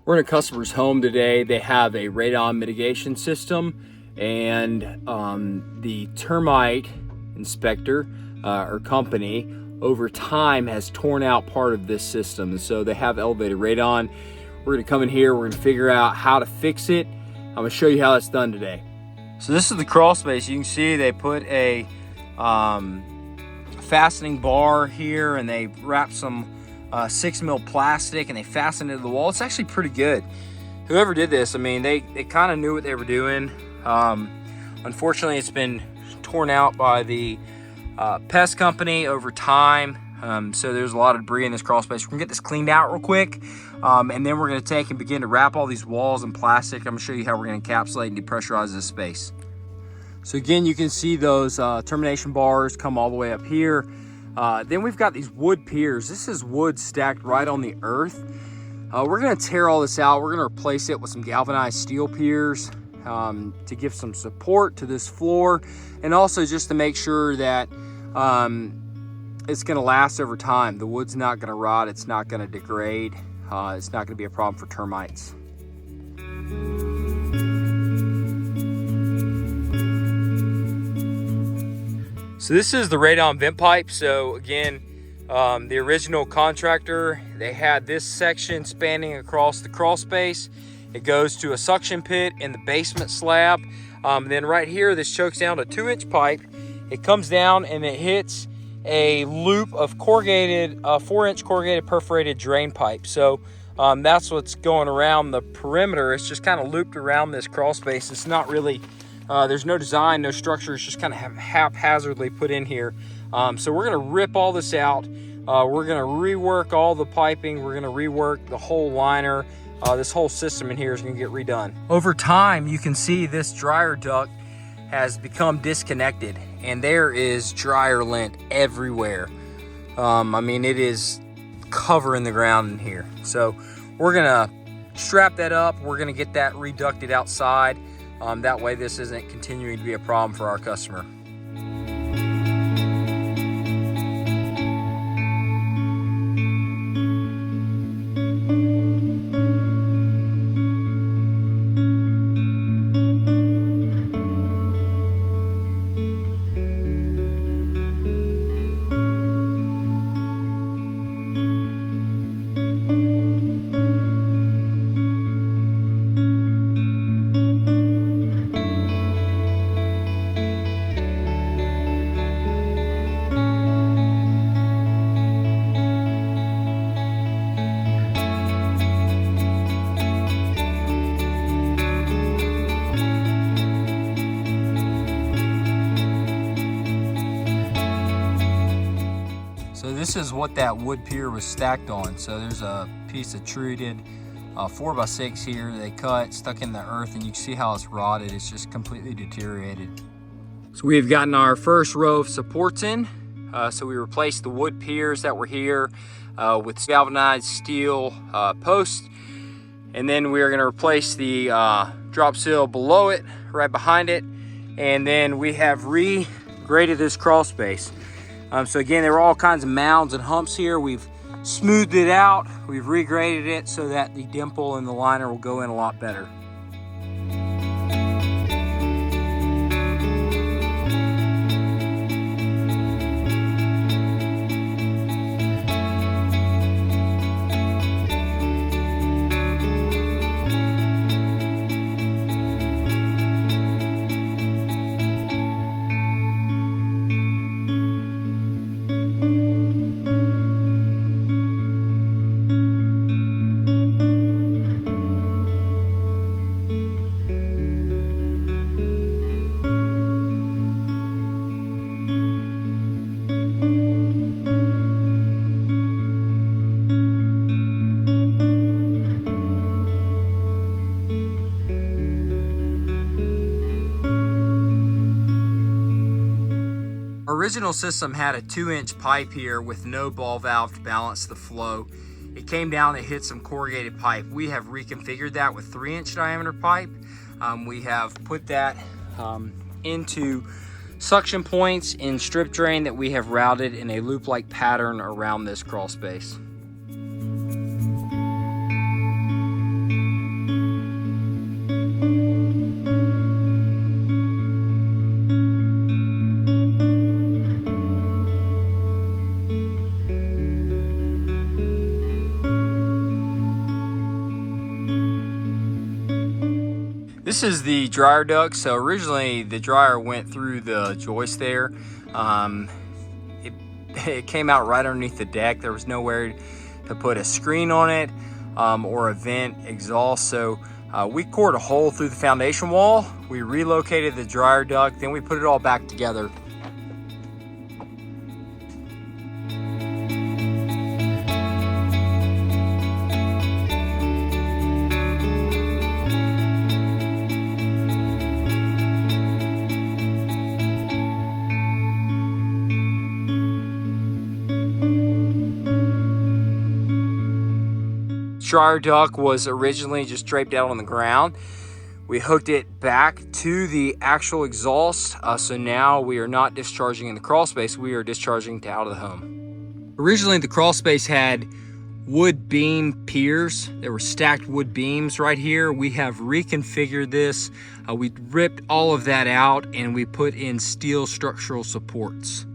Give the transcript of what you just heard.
We're in a customer's home today. They have a radon mitigation system, and the termite inspector or company over time has torn out part of this system. And so they have elevated radon. We're gonna come in here, we're gonna figure out how to fix it. I'm gonna show you how that's done today. So this is the Crawlspace. You can see they put a fastening bar here, and they wrapped some 6mm plastic, and they fastened it to the wall. It's actually pretty good. Whoever did this, I mean, they kind of knew what they were doing. Unfortunately, it's been torn out by the pest company over time. So there's a lot of debris in this crawl space. We're gonna get this cleaned out real quick, and then we're gonna take and begin to wrap all these walls in plastic. I'm gonna show you how we're gonna encapsulate and depressurize this space. So again, you can see those termination bars come all the way up here. Then we've got these wood piers. This is wood stacked right on the earth. We're gonna tear all this out. We're gonna replace it with some galvanized steel piers to give some support to this floor, and also just to make sure that it's gonna last over time. The wood's not gonna rot, it's not gonna degrade, it's not gonna be a problem for termites. So this is the radon vent pipe. So again, the original contractor, they had this section spanning across the crawl space. It goes to a suction pit in the basement slab. Then right here, this chokes down a 2-inch pipe. It comes down and it hits a loop of corrugated, 4-inch corrugated perforated drain pipe. So that's what's going around the perimeter. It's just kind of looped around this crawl space. It's not really, there's no design, no structure. It's just kind of haphazardly put in here. So we're gonna rip all this out. We're gonna rework all the piping. We're gonna rework the whole liner. This whole system in here is gonna get redone. Over time, you can see this dryer duct has become disconnected, and there is dryer lint everywhere. I mean, it is covering the ground in here. So we're gonna strap that up. We're gonna get that reducted outside. That way this isn't continuing to be a problem for our customer. So this is what that wood pier was stacked on. So there's a piece of treated 4x6 here they cut, stuck in the earth, and you can see how it's rotted. It's just completely deteriorated. So we've gotten our first row of supports in. So we replaced the wood piers that were here with galvanized steel posts. And then we are gonna replace the drop sill below it, right behind it. And then we have regraded this crawl space. So again, there were all kinds of mounds and humps here. We've smoothed it out. We've regraded it so that the dimple in the liner will go in a lot better. Original system had a 2-inch pipe here with no ball valve to balance the flow. It came down and hit some corrugated pipe. We have reconfigured that with 3-inch diameter pipe. We have put that into suction points in strip drain that we have routed in a loop-like pattern around this crawl space. This is the dryer duct. So originally the dryer went through the joist there. It came out right underneath the deck. There was nowhere to put a screen on it or a vent exhaust. So we cored a hole through the foundation wall. We relocated the dryer duct, then we put it all back together. Dryer duct was originally just draped out on the ground. We hooked it back to the actual exhaust, so now we are not discharging in the crawl space, we are discharging to out of the home. Originally the crawl space had wood beam piers. There were stacked wood beams right here. We have reconfigured this. We ripped all of that out and we put in steel structural supports.